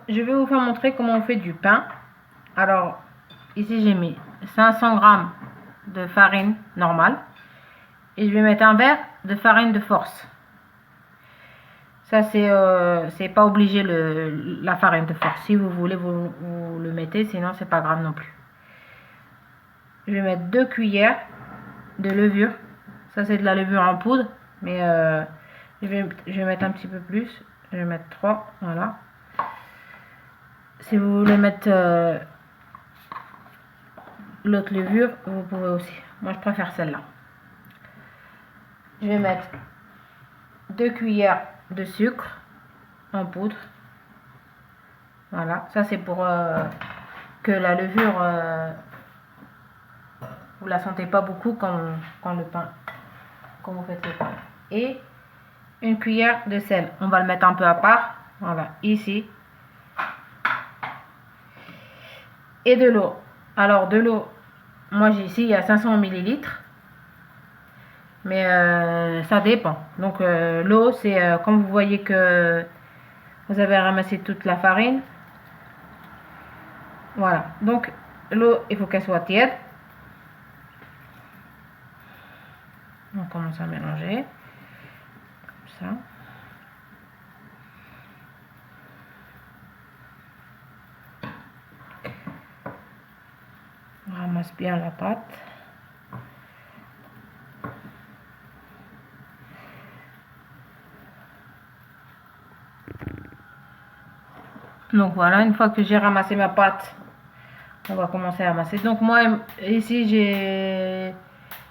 je vais vous faire montrer comment on fait du pain. Alors, ici j'ai mis 500 grammes de farine normale. Et je vais mettre un verre de farine de force. Ça, c'est pas obligé la farine de force. Si vous voulez, vous le mettez, sinon c'est pas grave non plus. Je vais mettre 2 cuillères de levure. Ça, c'est de la levure en poudre, mais je vais mettre un petit peu plus. Je vais mettre 3, voilà. Si vous voulez mettre l'autre levure, vous pouvez aussi. Moi, je préfère celle-là. Je vais mettre 2 cuillères de sucre en poudre. Voilà, ça c'est pour que la levure, vous la sentez pas beaucoup quand le pain, quand vous faites le pain. Et une cuillère de sel, on va le mettre un peu à part, voilà, ici. Et de l'eau. Alors de l'eau, moi j'ai ici, il y a 500 millilitres. Mais ça dépend. Donc l'eau, c'est quand vous voyez que vous avez ramassé toute la farine. Voilà. Donc l'eau, il faut qu'elle soit tiède. On commence à mélanger. Comme ça. On ramasse bien la pâte. Donc voilà, une fois que j'ai ramassé ma pâte, on va commencer à ramasser. Donc moi ici j'ai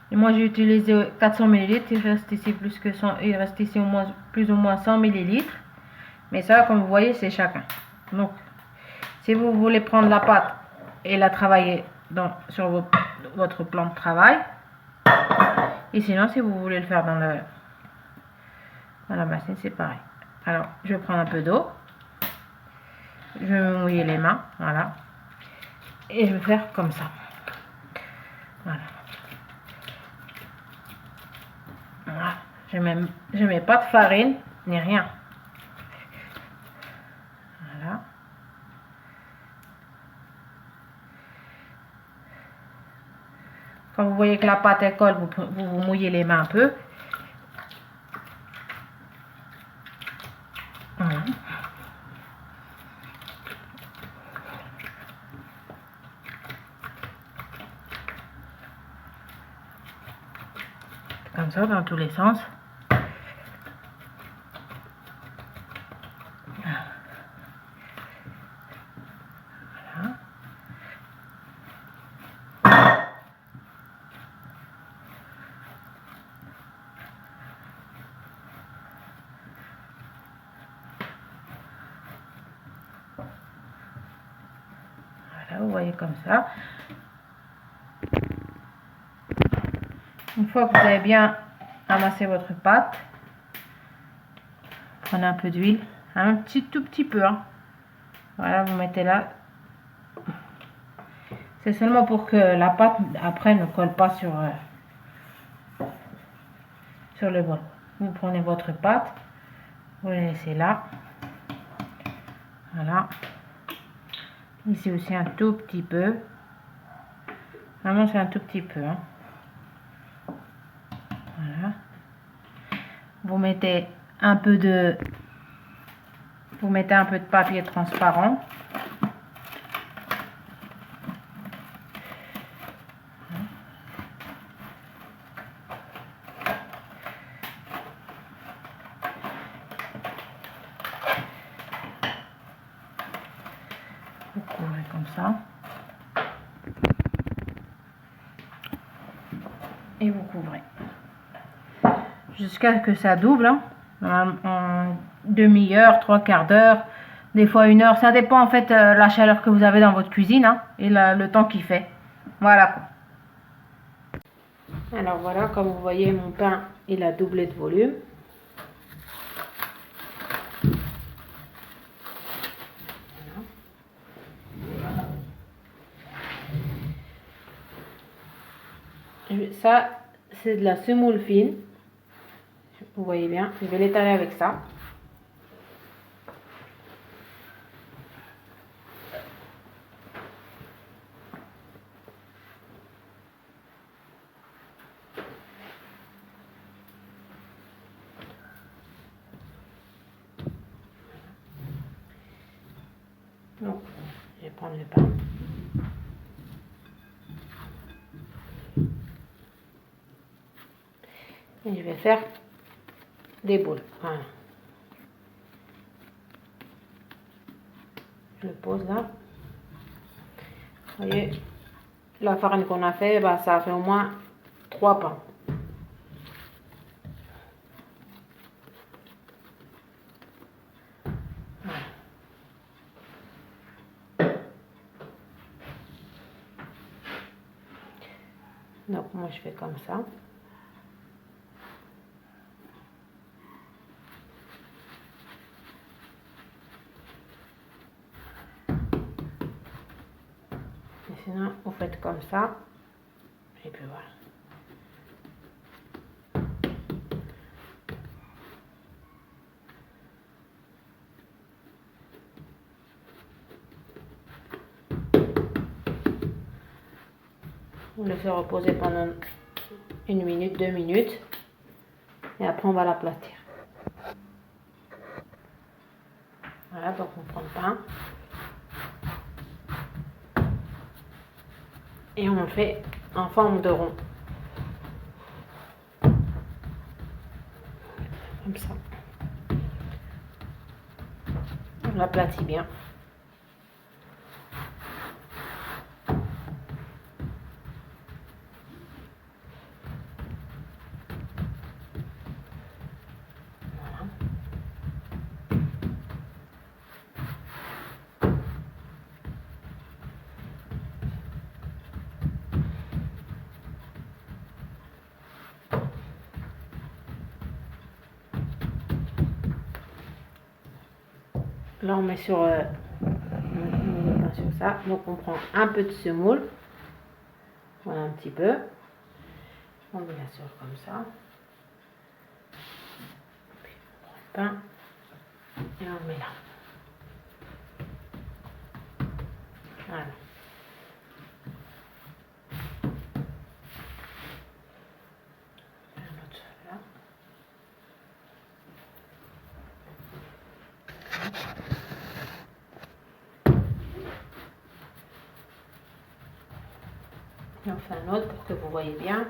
utilisé 400 ml, il reste ici plus que 100, il reste ici au moins plus ou moins 100 ml. Mais ça, comme vous voyez, c'est chacun. Donc si vous voulez prendre la pâte et la travailler sur votre plan de travail, et sinon si vous voulez le faire dans la machine, c'est pareil. Alors je vais prendre un peu d'eau. Je vais me mouiller les mains, voilà. Et je vais faire comme ça. Voilà. Voilà. Je mets pas de farine, ni rien. Voilà. Quand vous voyez que la pâte elle colle, vous mouillez les mains un peu. Voilà. Comme ça, dans tous les sens. Voilà. Voilà, vous voyez comme ça. Une fois que vous avez bien amassé votre pâte, prenez un peu d'huile, tout petit peu. Hein. Voilà, vous mettez là. C'est seulement pour que la pâte après ne colle pas sur le bol. Vous prenez votre pâte, vous la laissez là. Voilà. Ici aussi un tout petit peu. Vraiment c'est un tout petit peu. Hein. Voilà. Vous mettez un peu de papier transparent. Vous couvrez comme ça. Et vous couvrez. Jusqu'à ce que ça double. Hein, en demi-heure, 3/4 d'heure, des fois 1 heure. Ça dépend en fait la chaleur que vous avez dans votre cuisine hein, et le temps qu'il fait. Voilà. Alors voilà, comme vous voyez, mon pain, il a doublé de volume. Ça, c'est de la semoule fine. Vous voyez bien, je vais l'étaler avec ça. Donc, je vais prendre le pain. Et je vais faire des boules. Voilà. Je le pose là. Vous voyez, la farine qu'on a fait, bah, ça a fait au moins 3 pains. Voilà. Donc moi je fais comme ça. Et sinon vous faites comme ça. Et puis voilà. On le fait reposer pendant 1 minute, 2 minutes. Et après on va l'aplatir. Voilà, donc on prend le pain. Et on le fait en forme de rond. Comme ça. On l'aplatit bien. Là on met sur, sur ça. Donc on prend un peu de semoule. Voilà un petit peu. On met la sur comme ça. Puis on prend le pain et on le met là. Voilà. Un autre là. Et on fait un autre pour que vous voyez bien.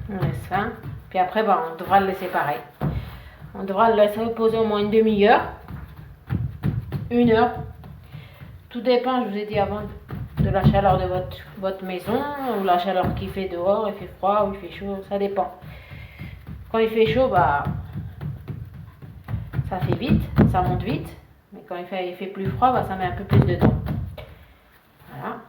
On laisse ça. Puis après, bah, on devra le laisser pareil. On devra le laisser reposer au moins une demi-heure. 1 heure. Tout dépend, je vous ai dit avant, de la chaleur de votre maison, ou la chaleur qu'il fait dehors, il fait froid ou il fait chaud, ça dépend. Quand il fait chaud, bah, ça fait vite, ça monte vite. Mais quand il fait plus froid, bah, ça met un peu plus de temps. Voilà.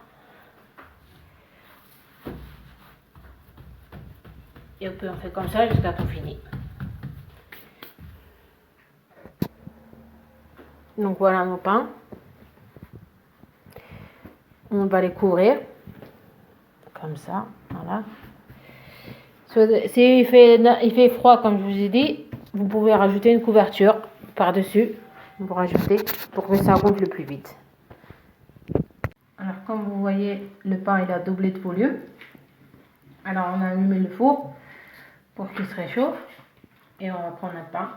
Et on fait comme ça jusqu'à tout fini. Donc voilà nos pains. On va les couvrir. Comme ça, voilà. Si il fait froid, comme je vous ai dit, vous pouvez rajouter une couverture par-dessus. Pour rajouter, pour que ça gonfle plus vite. Alors comme vous voyez, le pain il a doublé de volume. Alors on a allumé le four pour qu'il se réchauffe. Et on va prendre notre pain.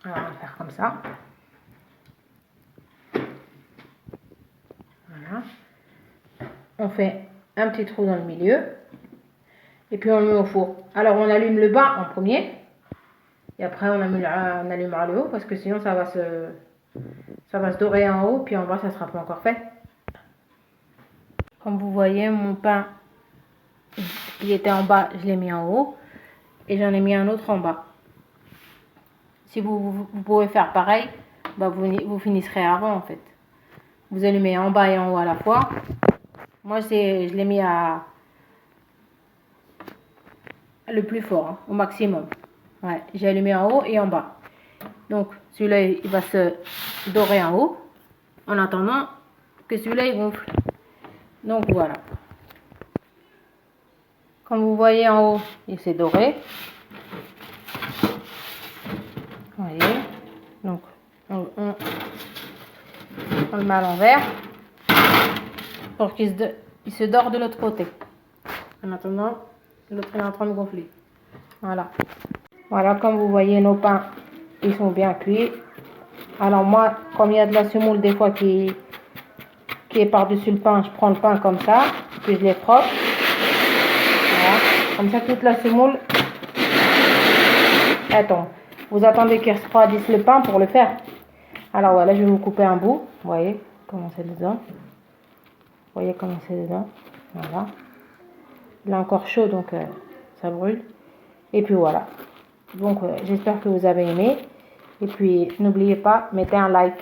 Alors on va faire comme ça. Voilà. On fait un petit trou dans le milieu. Et puis on le met au four. Alors on allume le bas en premier. Et après on allumera le haut parce que sinon ça va se dorer en haut. Puis en bas ça sera pas encore fait. Comme vous voyez, mon pain il était en bas, je l'ai mis en haut. Et j'en ai mis un autre en bas. Si vous pouvez faire pareil, bah vous finirez avant en fait. Vous allumez en bas et en haut à la fois. Moi je l'ai mis à le plus fort, hein, au maximum. Ouais, j'ai allumé en haut et en bas. Donc celui-là il va se dorer en haut en attendant que celui-là il gonfle. Donc voilà. Comme vous voyez en haut, il s'est doré. Vous voyez. Donc on le met à l'envers. pour il se dore de l'autre côté. En attendant, l'autre est en train de gonfler. Voilà. Voilà, comme vous voyez, nos pains, ils sont bien cuits. Alors moi, comme il y a de la semoule des fois qui est par-dessus le pain, je prends le pain comme ça, puis je les frotte. Voilà. Comme ça, toute la semoule, elle tombe. Vous attendez qu'il refroidisse le pain pour le faire. Alors voilà, je vais vous couper un bout. Vous voyez comment c'est dedans. Vous voyez comment c'est dedans. Voilà. Il est encore chaud, donc ça brûle. Et puis voilà. Donc j'espère que vous avez aimé. Et puis n'oubliez pas, mettez un like.